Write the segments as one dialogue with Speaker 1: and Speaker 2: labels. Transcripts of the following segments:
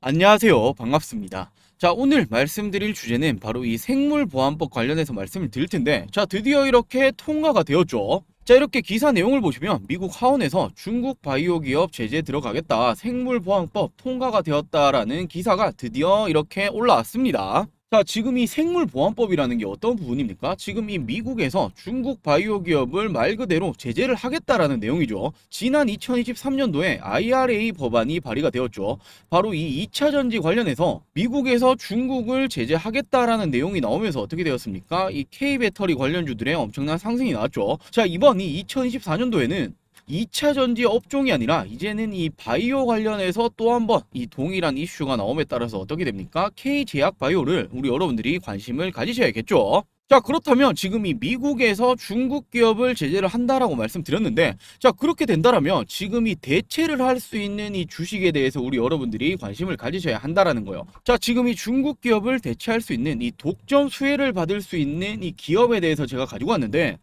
Speaker 1: 안녕하세요. 반갑습니다. 자, 오늘 말씀드릴 주제는 바로 이 생물보안법 관련해서 말씀을 드릴 텐데, 자, 드디어 이렇게 통과가 되었죠. 자, 이렇게 기사 내용을 보시면 미국 하원에서 중국 바이오 기업 제재 들어가겠다, 생물보안법 통과가 되었다라는 기사가 드디어 이렇게 올라왔습니다. 자, 지금 이 생물보안법이라는 게 어떤 부분입니까? 지금 이 미국에서 중국 바이오 기업을 말 그대로 제재를 하겠다라는 내용이죠. 지난 2023년도에 IRA 법안이 발의가 되었죠. 바로 이 2차 전지 관련해서 미국에서 중국을 제재하겠다라는 내용이 나오면서 어떻게 되었습니까? 이 K배터리 관련주들의 엄청난 상승이 나왔죠. 자, 이번 이 2024년도에는 2차 전지 업종이 아니라 이제는 이 바이오 관련해서 또 한 번 이 동일한 이슈가 나옴에 따라서 어떻게 됩니까? K제약 바이오를 우리 여러분들이 관심을 가지셔야겠죠. 자, 그렇다면 지금 이 미국에서 중국 기업을 제재를 한다라고 말씀드렸는데, 자, 그렇게 된다라면 지금 이 대체를 할 수 있는 이 주식에 대해서 우리 여러분들이 관심을 가지셔야 한다라는 거예요. 자, 지금 이 중국 기업을 대체할 수 있는 이 독점 수혜를 받을 수 있는 이 기업에 대해서 제가 가지고 왔는데,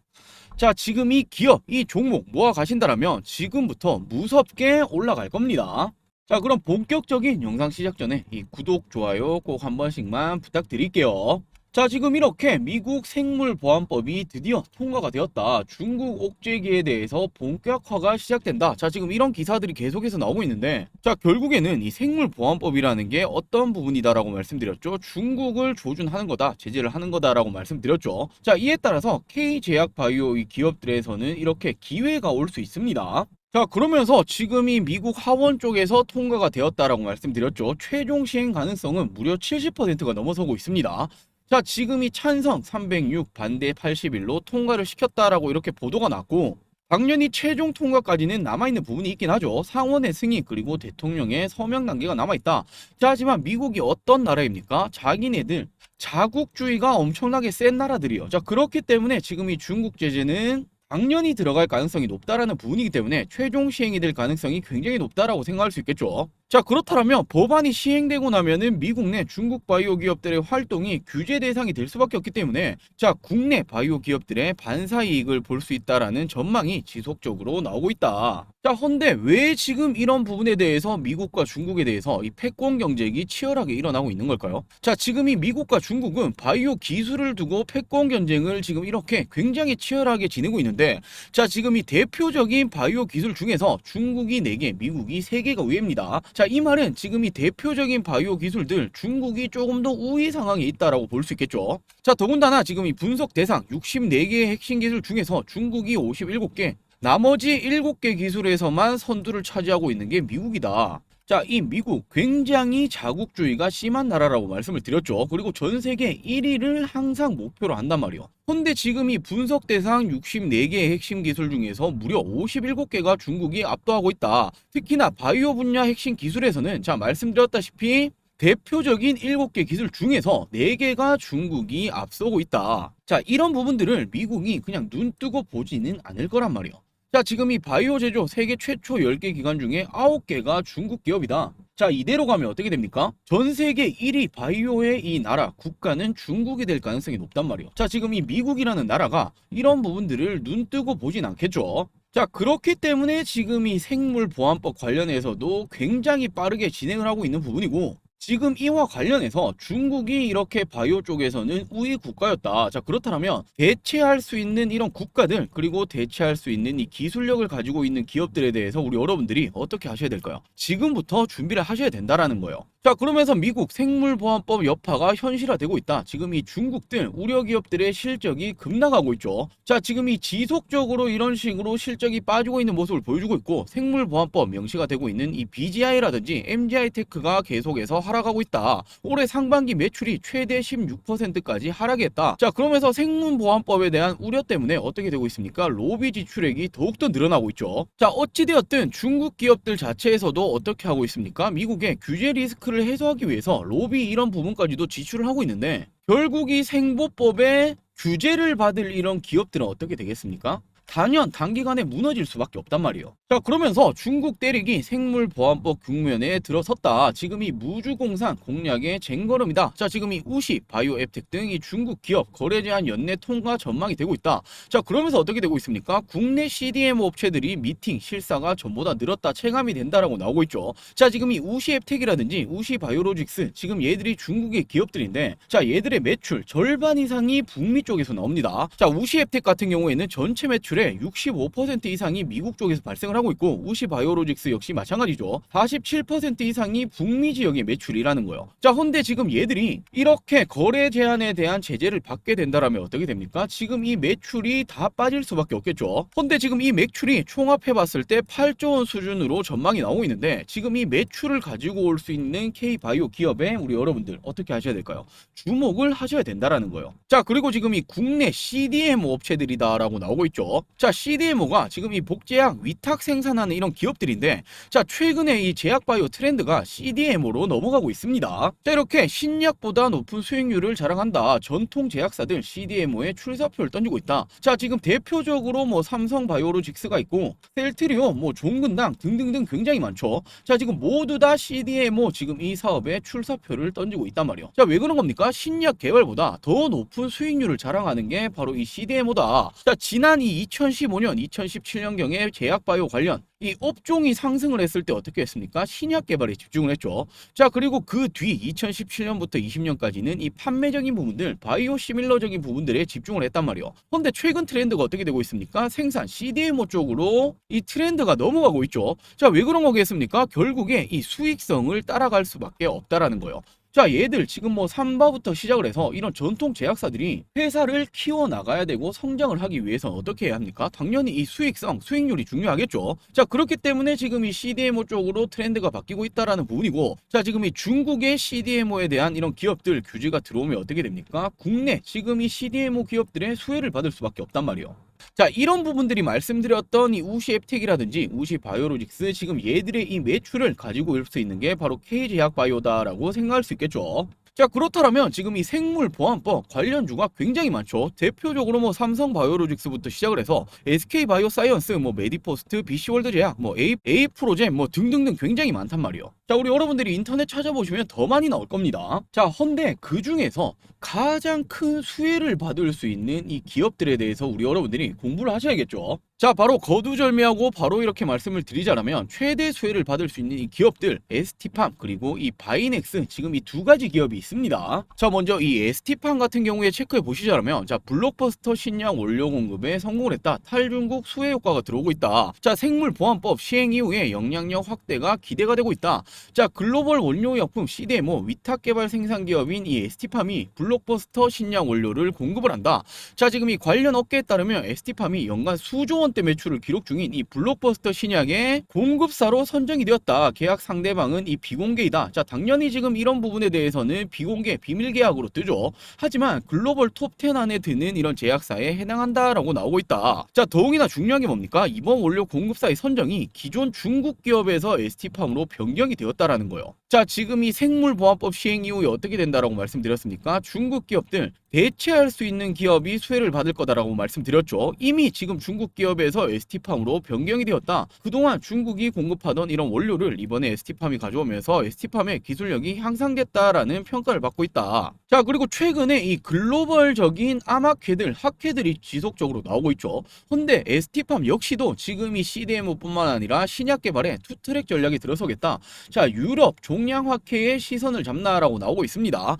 Speaker 1: 자, 지금 이 기업, 이 종목 모아 가신다라면 지금부터 무섭게 올라갈 겁니다. 자, 그럼 본격적인 영상 시작 전에 이 구독, 좋아요 꼭 한 번씩만 부탁드릴게요. 자, 지금 이렇게 미국 생물보안법이 드디어 통과가 되었다. 중국 옥죄기에 대해서 본격화가 시작된다. 자, 지금 이런 기사들이 계속해서 나오고 있는데, 자, 결국에는 이 생물보안법이라는 게 어떤 부분이다라고 말씀드렸죠. 중국을 조준하는 거다, 제재를 하는 거다라고 말씀드렸죠. 자, 이에 따라서 K제약 바이오 이 기업들에서는 이렇게 기회가 올 수 있습니다. 자, 그러면서 지금 이 미국 하원 쪽에서 통과가 되었다라고 말씀드렸죠. 최종 시행 가능성은 무려 70%가 넘어서고 있습니다. 자, 지금 이 찬성 306, 반대 81로 통과를 시켰다라고 이렇게 보도가 났고, 당연히 최종 통과까지는 남아있는 부분이 있긴 하죠. 상원의 승인 그리고 대통령의 서명 단계가 남아있다. 자, 하지만 미국이 어떤 나라입니까? 자기네들 자국주의가 엄청나게 센 나라들이요. 자, 그렇기 때문에 지금 이 중국 제재는 당연히 들어갈 가능성이 높다라는 부분이기 때문에 최종 시행이 될 가능성이 굉장히 높다라고 생각할 수 있겠죠. 자, 그렇다면 법안이 시행되고 나면은 미국 내 중국 바이오 기업들의 활동이 규제 대상이 될 수밖에 없기 때문에, 자, 국내 바이오 기업들의 반사 이익을 볼 수 있다라는 전망이 지속적으로 나오고 있다. 자, 헌데 왜 지금 이런 부분에 대해서 미국과 중국에 대해서 이 패권 경쟁이 치열하게 일어나고 있는 걸까요? 자, 지금 이 미국과 중국은 바이오 기술을 두고 패권 경쟁을 지금 이렇게 굉장히 치열하게 지내고 있는데, 자, 지금 이 대표적인 바이오 기술 중에서 중국이 4개, 미국이 3개가 우위입니다. 자, 이 말은 지금 이 대표적인 바이오 기술들 중국이 조금 더 우위 상황에 있다라고 볼 수 있겠죠. 자, 더군다나 지금 이 분석 대상 64개의 핵심 기술 중에서 중국이 57개, 나머지 7개 기술에서만 선두를 차지하고 있는 게 미국이다. 자, 이 미국 굉장히 자국주의가 심한 나라라고 말씀을 드렸죠. 그리고 전 세계 1위를 항상 목표로 한단 말이에요. 근데 지금 이 분석 대상 64개의 핵심 기술 중에서 무려 57개가 중국이 압도하고 있다. 특히나 바이오 분야 핵심 기술에서는, 자, 말씀드렸다시피 대표적인 7개 기술 중에서 4개가 중국이 앞서고 있다. 자, 이런 부분들을 미국이 그냥 눈 뜨고 보지는 않을 거란 말이에요. 자, 지금 이 바이오 제조 세계 최초 10개 기관 중에 9개가 중국 기업이다. 자, 이대로 가면 어떻게 됩니까? 전 세계 1위 바이오의 이 나라, 국가는 중국이 될 가능성이 높단 말이에요. 자, 지금 이 미국이라는 나라가 이런 부분들을 눈 뜨고 보진 않겠죠. 자, 그렇기 때문에 지금 이 생물보안법 관련해서도 굉장히 빠르게 진행을 하고 있는 부분이고, 지금 이와 관련해서 중국이 이렇게 바이오 쪽에서는 우위 국가였다. 자, 그렇다면 대체할 수 있는 이런 국가들, 그리고 대체할 수 있는 이 기술력을 가지고 있는 기업들에 대해서 우리 여러분들이 어떻게 하셔야 될까요? 지금부터 준비를 하셔야 된다라는 거예요. 자, 그러면서 미국 생물보안법 여파가 현실화되고 있다. 지금 이 중국들 우려 기업들의 실적이 급락하고 있죠. 자, 지금 이 지속적으로 이런 식으로 실적이 빠지고 있는 모습을 보여주고 있고, 생물보안법 명시가 되고 있는 이 BGI라든지 MGI-테크가 계속해서 하락하고 있다. 올해 상반기 매출이 최대 16%까지 하락했다. 자, 그러면서 생물보안법에 대한 우려 때문에 어떻게 되고 있습니까? 로비 지출액이 더욱더 늘어나고 있죠. 자, 어찌되었든 중국 기업들 자체에서도 어떻게 하고 있습니까? 미국의 규제 리스크를 해소하기 위해서 로비 이런 부분까지도 지출을 하고 있는데, 결국 이 생보법에 규제를 받을 이런 기업들은 어떻게 되겠습니까? 단기간에 무너질 수밖에 없단 말이에요. 자, 그러면서 중국 대륙이 생물보안법 국면에 들어섰다. 지금 이 무주공산 공략의 쟁걸음이다. 자, 지금 이 우시, 바이오앱텍 등 이 중국 기업 거래 제한 연내 통과 전망이 되고 있다. 자, 그러면서 어떻게 되고 있습니까? 국내 CDMO 업체들이 미팅 실사가 전보다 늘었다, 체감이 된다라고 나오고 있죠. 자, 지금 이 우시 앱텍이라든지 우시 바이오로직스, 지금 얘들이 중국의 기업들인데, 자, 얘들의 매출 절반 이상이 북미 쪽에서 나옵니다. 자, 우시 앱텍 같은 경우에는 전체 매출의 65% 이상이 미국 쪽에서 발생을 하고 있고, 우시 바이오로직스 역시 마찬가지죠. 47% 이상이 북미 지역의 매출이라는 거예요. 자, 근데 지금 얘들이 이렇게 거래 제한에 대한 제재를 받게 된다라면 어떻게 됩니까? 지금 이 매출이 다 빠질 수밖에 없겠죠. 근데 지금 이 매출이 총합해봤을 때 8조 원 수준으로 전망이 나오고 있는데, 지금 이 매출을 가지고 올 수 있는 K바이오 기업에 우리 여러분들 어떻게 하셔야 될까요? 주목을 하셔야 된다라는 거예요. 자, 그리고 지금 이 국내 CDMO 업체들이다라고 나오고 있죠. 자, CDMO가 지금 이 복제약 위탁 생산하는 이런 기업들인데, 자, 최근에 이 제약바이오 트렌드가 CDMO로 넘어가고 있습니다. 자, 이렇게 신약보다 높은 수익률을 자랑한다. 전통 제약사들 CDMO에 출사표를 던지고 있다. 자, 지금 대표적으로 뭐 삼성바이오로직스가 있고, 셀트리온, 뭐 종근당 등등등 굉장히 많죠. 자, 지금 모두 다 CDMO 지금 이 사업에 출사표를 던지고 있단 말이에요. 자, 왜 그런 겁니까? 신약 개발보다 더 높은 수익률을 자랑하는 게 바로 이 CDMO다. 자, 지난 이 2015년, 2017년경에 제약바이오 관련 이 업종이 상승을 했을 때 어떻게 했습니까? 신약 개발에 집중을 했죠. 자, 그리고 그 뒤 2017년부터 20년까지는 이 판매적인 부분들, 바이오 시밀러적인 부분들에 집중을 했단 말이에요. 그런데 최근 트렌드가 어떻게 되고 있습니까? 생산 CDMO 쪽으로 이 트렌드가 넘어가고 있죠. 자, 왜 그런 거겠습니까? 결국에 이 수익성을 따라갈 수밖에 없다라는 거예요. 자, 얘들 지금 뭐 삼바부터 시작을 해서 이런 전통 제약사들이 회사를 키워나가야 되고 성장을 하기 위해서 어떻게 해야 합니까? 당연히 이 수익성, 수익률이 중요하겠죠. 자, 그렇기 때문에 지금 이 CDMO 쪽으로 트렌드가 바뀌고 있다라는 부분이고, 자, 지금 이 중국의 CDMO에 대한 이런 기업들 규제가 들어오면 어떻게 됩니까? 국내 지금 이 CDMO 기업들의 수혜를 받을 수밖에 없단 말이에요. 자, 이런 부분들이 말씀드렸던 이 우시 앱텍이라든지 우시 바이오로직스, 지금 얘들의 이 매출을 가지고 올 수 있는 게 바로 K제약바이오다라고 생각할 수 있겠죠. 자, 그렇다면 지금 이 생물보안법 관련주가 굉장히 많죠. 대표적으로 뭐 삼성바이오로직스부터 시작을 해서 SK바이오사이언스, 뭐 메디포스트, BC월드제약, 뭐 A프로젠, 뭐 등등등 굉장히 많단 말이에요. 자, 우리 여러분들이 인터넷 찾아보시면 더 많이 나올 겁니다. 자, 헌데 그 중에서 가장 큰 수혜를 받을 수 있는 이 기업들에 대해서 우리 여러분들이 공부를 하셔야겠죠. 자, 바로 거두절미하고 바로 이렇게 말씀을 드리자면, 최대 수혜를 받을 수 있는 이 기업들 ST팜 그리고 이 바이넥스, 지금 이 두 가지 기업이 있습니다. 자, 먼저 이 ST팜 같은 경우에 체크해 보시자면, 자, 블록버스터 신약 원료 공급에 성공을 했다. 탈중국 수혜 효과가 들어오고 있다. 자, 생물보안법 시행 이후에 영향력 확대가 기대가 되고 있다. 자, 글로벌 원료약품 CDMO 위탁 개발 생산 기업인 이 ST팜이 블록버스터 신약 원료를 공급을 한다. 자, 지금 이 관련 업계에 따르면 ST팜이 연간 수조 원대 매출을 기록 중인 이 블록버스터 신약의 공급사로 선정이 되었다. 계약 상대방은 이 비공개이다. 자, 당연히 지금 이런 부분에 대해서는 비공개 비밀 계약으로 뜨죠. 하지만 글로벌 톱10 안에 드는 이런 제약사에 해당한다라고 나오고 있다. 자, 더욱이나 중요한 게 뭡니까? 이번 원료 공급사의 선정이 기존 중국 기업에서 ST팜으로 변경이 되었다라는 거예요. 자, 지금 이 생물보안법 시행 이후에 어떻게 된다라고 말씀드렸습니까? 중국 기업들 대체할 수 있는 기업이 수혜를 받을 거다라고 말씀드렸죠. 이미 지금 중국 기업에서 ST팜으로 변경이 되었다. 그동안 중국이 공급하던 이런 원료를 이번에 ST팜이 가져오면서 ST팜의 기술력이 향상됐다라는 평가를 받고 있다. 자, 그리고 최근에 이 글로벌적인 암학회들, 학회들이 지속적으로 나오고 있죠. 근데 ST팜 역시도 지금 이 CDMO뿐만 아니라 신약 개발에 투트랙 전략이 들어서겠다. 자, 유럽 종양학회의 시선을 잡나라고 나오고 있습니다.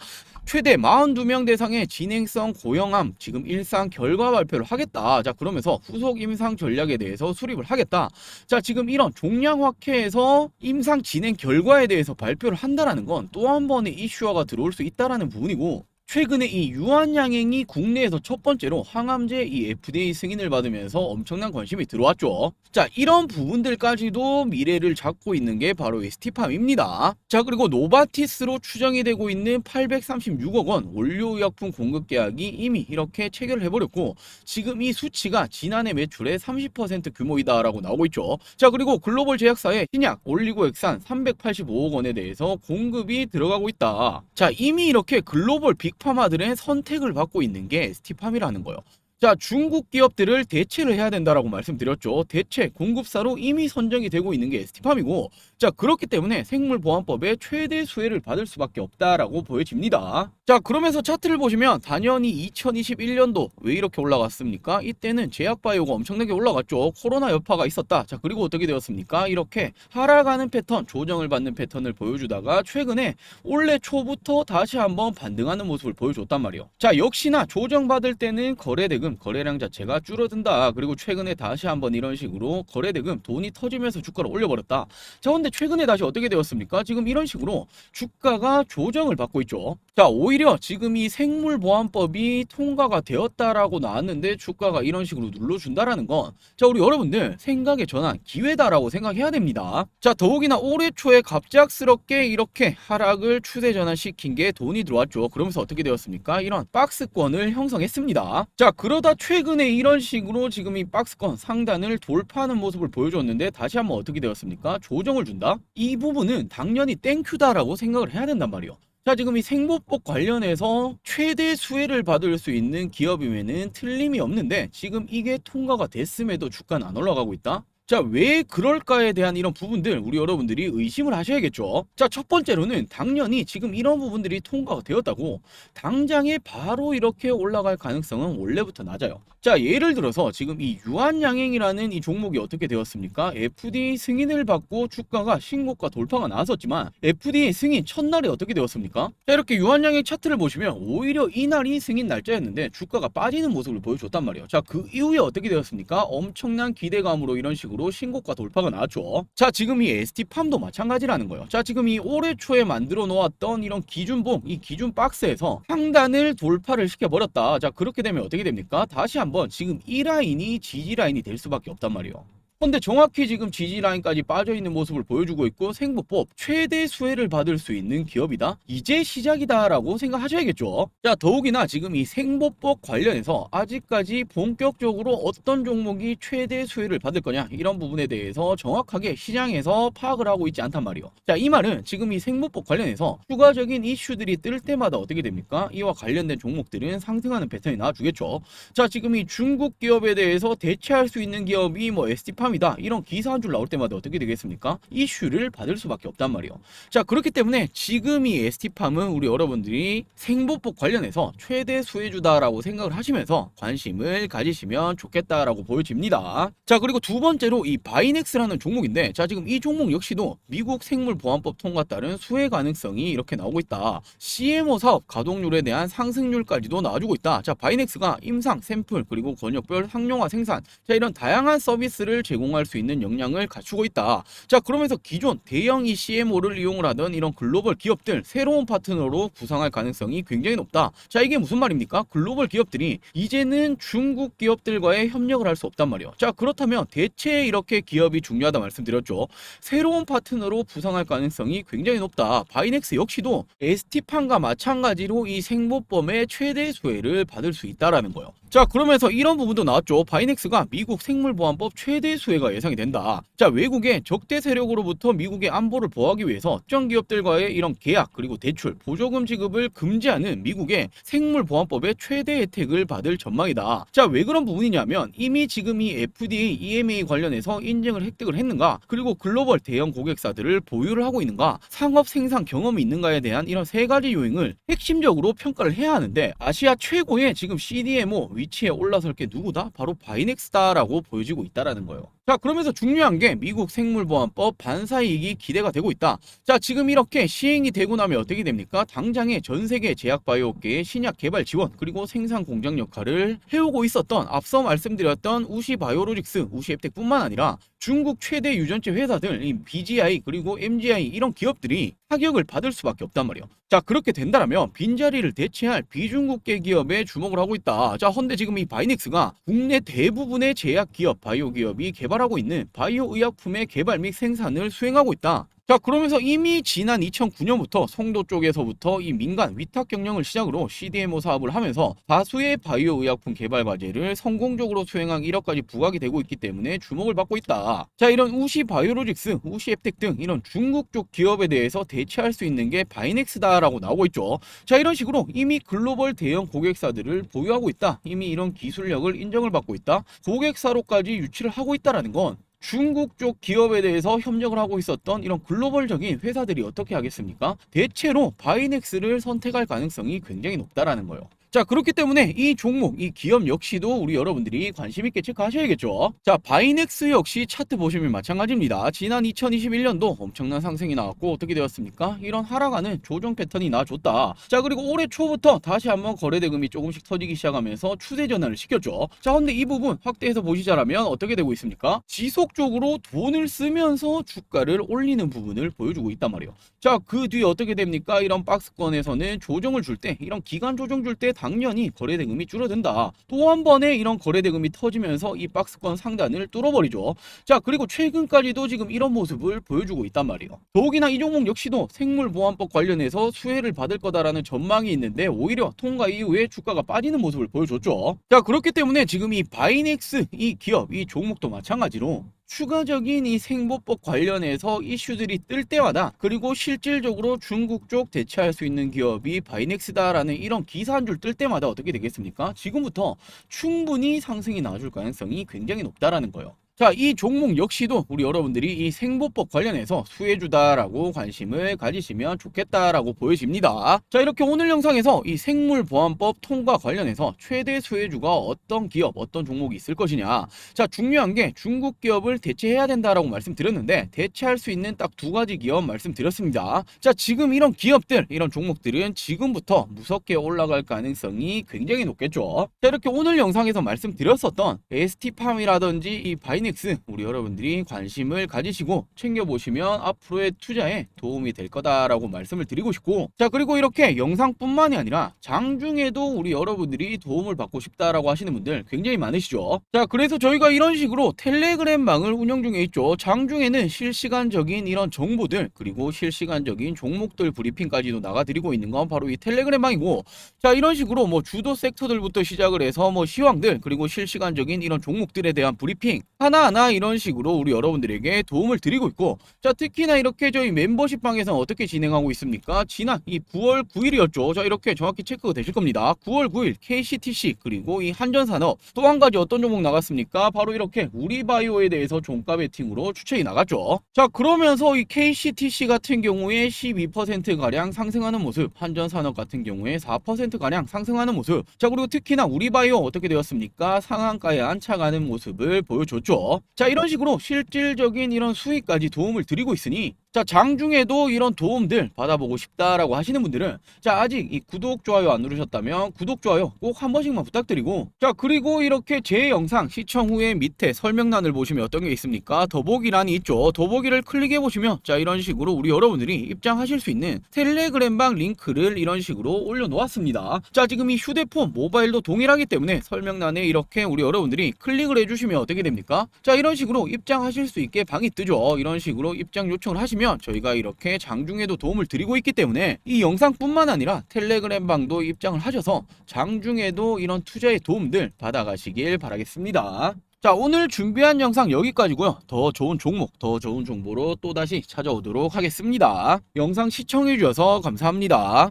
Speaker 1: 최대 42명 대상의 진행성 고형암 지금 일상 결과 발표를 하겠다. 자, 그러면서 후속 임상 전략에 대해서 수립을 하겠다. 자, 지금 이런 종양학회에서 임상 진행 결과에 대해서 발표를 한다라는 건 또 한 번의 이슈화가 들어올 수 있다라는 부분이고, 최근에 이 유한양행이 국내에서 첫 번째로 항암제 이 FDA 승인을 받으면서 엄청난 관심이 들어왔죠. 자, 이런 부분들까지도 미래를 잡고 있는 게 바로 ST팜입니다. 자, 그리고 노바티스로 추정이 되고 있는 836억 원 원료의약품 공급 계약이 이미 이렇게 체결을 해버렸고, 지금 이 수치가 지난해 매출의 30% 규모이다라고 나오고 있죠. 자, 그리고 글로벌 제약사의 신약 올리고액산 385억 원에 대해서 공급이 들어가고 있다. 자, 이미 이렇게 글로벌 빅파마들의 선택을 받고 있는 게 ST팜이라는 거예요. 자, 중국 기업들을 대체를 해야 된다라고 말씀드렸죠. 대체 공급사로 이미 선정이 되고 있는 게 ST팜이고, 자, 그렇기 때문에 생물보안법의 최대 수혜를 받을 수밖에 없다라고 보여집니다. 자, 그러면서 차트를 보시면 당연히 2021년도 왜 이렇게 올라갔습니까? 이때는 제약바이오가 엄청나게 올라갔죠. 코로나 여파가 있었다. 자, 그리고 어떻게 되었습니까? 이렇게 하락하는 패턴, 조정을 받는 패턴을 보여주다가 최근에 올해 초부터 다시 한번 반등하는 모습을 보여줬단 말이에요. 자, 역시나 조정받을 때는 거래대금, 거래량 자체가 줄어든다. 그리고 최근에 다시 한번 이런 식으로 거래대금, 돈이 터지면서 주가를 올려버렸다. 자, 근데 최근에 다시 어떻게 되었습니까? 지금 이런 식으로 주가가 조정을 받고 있죠. 자, 오히려 지금 이 생물보안법이 통과가 되었다라고 나왔는데 주가가 이런 식으로 눌러준다라는 건, 자, 우리 여러분들 생각의 전환, 기회다라고 생각해야 됩니다. 자, 더욱이나 올해 초에 갑작스럽게 이렇게 하락을 추세 전환시킨 게 돈이 들어왔죠. 그러면서 어떻게 되었습니까? 이런 박스권을 형성했습니다. 자, 그러다 최근에 이런 식으로 지금 이 박스권 상단을 돌파하는 모습을 보여줬는데 다시 한번 어떻게 되었습니까? 조정을 준다? 이 부분은 당연히 땡큐다라고 생각을 해야 된단 말이에요. 자, 지금 이 생보법 관련해서 최대 수혜를 받을 수 있는 기업이면은 틀림이 없는데 지금 이게 통과가 됐음에도 주가는 안 올라가고 있다? 자, 왜 그럴까에 대한 이런 부분들 우리 여러분들이 의심을 하셔야겠죠. 자, 첫 번째로는 당연히 지금 이런 부분들이 통과가 되었다고 당장에 바로 이렇게 올라갈 가능성은 원래부터 낮아요. 자, 예를 들어서 지금 이 유한양행이라는 이 종목이 어떻게 되었습니까? FDA 승인을 받고 주가가 신고가 돌파가 나왔었지만 FDA 승인 첫날에 어떻게 되었습니까? 자, 이렇게 유한양행 차트를 보시면 오히려 이날이 승인 날짜였는데 주가가 빠지는 모습을 보여줬단 말이에요. 자, 그 이후에 어떻게 되었습니까? 엄청난 기대감으로 이런 식으로 신고가 돌파가 나왔죠. 자, 지금 이 ST팜도 마찬가지라는 거예요. 자, 지금 이 올해 초에 만들어 놓았던 이런 기준봉, 이 기준 박스에서 상단을 돌파를 시켜버렸다. 자, 그렇게 되면 어떻게 됩니까? 다시 한번 지금 이 라인이 지지 라인이 될 수밖에 없단 말이에요. 근데 정확히 지금 지지 라인까지 빠져있는 모습을 보여주고 있고 생보법 최대 수혜를 받을 수 있는 기업이다? 이제 시작이다라고 생각하셔야겠죠. 자, 더욱이나 지금 이 생보법 관련해서 아직까지 본격적으로 어떤 종목이 최대 수혜를 받을 거냐 이런 부분에 대해서 정확하게 시장에서 파악을 하고 있지 않단 말이에요. 자, 이 말은 지금 이 생보법 관련해서 추가적인 이슈들이 뜰 때마다 어떻게 됩니까? 이와 관련된 종목들은 상승하는 패턴이 나와주겠죠. 자, 지금 이 중국 기업에 대해서 대체할 수 있는 기업이 뭐 ST팜 이다 이런 기사 한 줄 나올 때마다 어떻게 되겠습니까? 이슈를 받을 수밖에 없단 말이에요. 자, 그렇기 때문에 지금 이 ST팜은 우리 여러분들이 생보법 관련해서 최대 수혜주다라고 생각을 하시면서 관심을 가지시면 좋겠다라고 보여집니다. 자, 그리고 두 번째로 이 바이넥스라는 종목인데, 자, 지금 이 종목 역시도 미국 생물보안법 통과 따른 수혜 가능성이 이렇게 나오고 있다. CMO 사업 가동률에 대한 상승률까지도 나와주고 있다. 자, 바이넥스가 임상, 샘플, 그리고 권역별 상용화 생산, 자, 이런 다양한 서비스를 제공할 수 있는 역량을 갖추고 있다. 자, 그러면서 기존 대형 CMO를 이용을 하던 이런 글로벌 기업들 새로운 파트너로 구상할 가능성이 굉장히 높다. 자, 이게 무슨 말입니까? 글로벌 기업들이 이제는 중국 기업들과의 협력을 할 수 없단 말이에요. 자, 그렇다면 대체 이렇게 기업이 중요하다 말씀드렸죠. 새로운 파트너로 구상할 가능성이 굉장히 높다. 바이넥스 역시도 ST팜과 마찬가지로 이 생보법의 최대 수혜를 받을 수 있다라는 거예요. 자, 그러면서 이런 부분도 나왔죠. 바이넥스가 미국 생물보안법 최대 수혜가 예상이 된다. 자, 외국의 적대 세력으로부터 미국의 안보를 보호하기 위해서 특정 기업들과의 이런 계약 그리고 대출, 보조금 지급을 금지하는 미국의 생물보안법의 최대 혜택을 받을 전망이다. 자, 왜 그런 부분이냐면 이미 지금 이 FDA, EMA 관련해서 인증을 획득을 했는가, 그리고 글로벌 대형 고객사들을 보유를 하고 있는가, 상업 생산 경험이 있는가에 대한 이런 세 가지 요인을 핵심적으로 평가를 해야 하는데, 아시아 최고의 지금 CDMO 위치에 올라설 게 누구다? 바로 바이넥스다라고 보여지고 있다라는 거예요. 자, 그러면서 중요한 게 미국 생물보안법 반사이익이 기대가 되고 있다. 자, 지금 이렇게 시행이 되고 나면 어떻게 됩니까? 당장에 전 세계 제약바이오업계의 신약 개발 지원 그리고 생산 공장 역할을 해오고 있었던 앞서 말씀드렸던 우시바이오로직스, 우시앱텍뿐만 아니라 중국 최대 유전체 회사들 이 BGI 그리고 MGI 이런 기업들이 타격을 받을 수밖에 없단 말이에요. 자, 그렇게 된다면 빈자리를 대체할 비중국계 기업에 주목을 하고 있다. 자, 헌데 지금 이 바이넥스가 국내 대부분의 제약 기업, 바이오 기업이 개발하고 있는 바이오 의약품의 개발 및 생산을 수행하고 있다. 자, 그러면서 이미 지난 2009년부터 송도 쪽에서부터 이 민간 위탁 경영을 시작으로 CDMO 사업을 하면서 다수의 바이오 의약품 개발 과제를 성공적으로 수행한 이력까지 부각이 되고 있기 때문에 주목을 받고 있다. 자, 이런 우시 바이오로직스, 우시 앱텍 등 이런 중국 쪽 기업에 대해서 대체할 수 있는 게 바이넥스다라고 나오고 있죠. 자, 이런 식으로 이미 글로벌 대형 고객사들을 보유하고 있다. 이미 이런 기술력을 인정을 받고 있다. 고객사로까지 유치를 하고 있다라는 건 중국 쪽 기업에 대해서 협력을 하고 있었던 이런 글로벌적인 회사들이 어떻게 하겠습니까? 대체로 바이넥스를 선택할 가능성이 굉장히 높다라는 거예요. 자, 그렇기 때문에 이 종목, 이 기업 역시도 우리 여러분들이 관심 있게 체크하셔야겠죠. 자, 바이넥스 역시 차트 보시면 마찬가지입니다. 지난 2021년도 엄청난 상승이 나왔고 어떻게 되었습니까? 이런 하락하는 조정 패턴이 나와줬다. 자, 그리고 올해 초부터 다시 한번 거래 대금이 조금씩 터지기 시작하면서 추세 전환을 시켰죠. 자, 근데 이 부분 확대해서 보시자라면 어떻게 되고 있습니까? 지속적으로 돈을 쓰면서 주가를 올리는 부분을 보여주고 있단 말이에요. 자, 그 뒤에 어떻게 됩니까? 이런 박스권에서는 조정을 줄 때, 이런 기간 조정 줄 때 당연히 거래 대금이 줄어든다. 또 한 번의 이런 거래 대금이 터지면서 이 박스권 상단을 뚫어버리죠. 자, 그리고 최근까지도 지금 이런 모습을 보여주고 있단 말이에요. 더욱이나 이 종목 역시도 생물보안법 관련해서 수혜를 받을 거다라는 전망이 있는데 오히려 통과 이후에 주가가 빠지는 모습을 보여줬죠. 자, 그렇기 때문에 지금 이 바이넥스, 이 기업, 이 종목도 마찬가지로 추가적인 이 생보법 관련해서 이슈들이 뜰 때마다, 그리고 실질적으로 중국 쪽 대체할 수 있는 기업이 바이넥스다라는 이런 기사 한 줄 뜰 때마다 어떻게 되겠습니까? 지금부터 충분히 상승이 나와줄 가능성이 굉장히 높다라는 거예요. 자, 이 종목 역시도 우리 여러분들이 이 생보법 관련해서 수혜주다라고 관심을 가지시면 좋겠다라고 보여집니다. 자, 이렇게 오늘 영상에서 이 생물보안법 통과 관련해서 최대 수혜주가 어떤 기업, 어떤 종목이 있을 것이냐. 자, 중요한 게 중국 기업을 대체해야 된다라고 말씀드렸는데 대체할 수 있는 딱 두 가지 기업 말씀드렸습니다. 자, 지금 이런 기업들, 이런 종목들은 지금부터 무섭게 올라갈 가능성이 굉장히 높겠죠. 자, 이렇게 오늘 영상에서 말씀드렸었던 ST팜이라든지 이 바이넥스, 우리 여러분들이 관심을 가지시고 챙겨보시면 앞으로의 투자에 도움이 될 거다라고 말씀을 드리고 싶고, 자, 그리고 이렇게 영상뿐만이 아니라 장중에도 우리 여러분들이 도움을 받고 싶다라고 하시는 분들 굉장히 많으시죠. 자, 그래서 저희가 이런 식으로 텔레그램 방을 운영 중에 있죠. 장중에는 실시간적인 이런 정보들, 그리고 실시간적인 종목들 브리핑까지도 나가드리고 있는 건 바로 이 텔레그램 방이고, 자, 이런 식으로 뭐 주도 섹터들부터 시작을 해서 뭐 시황들, 그리고 실시간적인 이런 종목들에 대한 브리핑 하나하나 이런 식으로 우리 여러분들에게 도움을 드리고 있고, 자, 특히나 이렇게 저희 멤버십 방에서는 어떻게 진행하고 있습니까? 지난 이 9월 9일이었죠. 자, 이렇게 정확히 체크가 되실 겁니다. 9월 9일 KCTC, 그리고 이 한전산업, 또 한 가지 어떤 종목 나갔습니까? 바로 이렇게 우리바이오에 대해서 종가 베팅으로 추천이 나갔죠. 자, 그러면서 이 KCTC 같은 경우에 12%가량 상승하는 모습, 한전산업 같은 경우에 4%가량 상승하는 모습, 자, 그리고 특히나 우리바이오 어떻게 되었습니까? 상한가에 안착하는 모습을 보여줬죠. 자, 이런 식으로 실질적인 이런 수익까지 도움을 드리고 있으니, 자, 장중에도 이런 도움들 받아보고 싶다라고 하시는 분들은, 자, 아직 이 구독, 좋아요 안 누르셨다면 구독, 좋아요 꼭 한 번씩만 부탁드리고, 자, 그리고 이렇게 제 영상 시청 후에 밑에 설명란을 보시면 어떤 게 있습니까? 더보기란이 있죠. 더보기를 클릭해 보시면, 자, 이런 식으로 우리 여러분들이 입장하실 수 있는 텔레그램방 링크를 이런 식으로 올려놓았습니다. 자, 지금 이 휴대폰, 모바일도 동일하기 때문에 설명란에 이렇게 우리 여러분들이 클릭을 해주시면 어떻게 됩니까? 자, 이런 식으로 입장하실 수 있게 방이 뜨죠. 이런 식으로 입장 요청을 하시면 저희가 이렇게 장중에도 도움을 드리고 있기 때문에 이 영상뿐만 아니라 텔레그램 방도 입장을 하셔서 장중에도 이런 투자의 도움들 받아가시길 바라겠습니다. 자, 오늘 준비한 영상 여기까지고요. 더 좋은 종목, 더 좋은 정보로 또다시 찾아오도록 하겠습니다. 영상 시청해주셔서 감사합니다.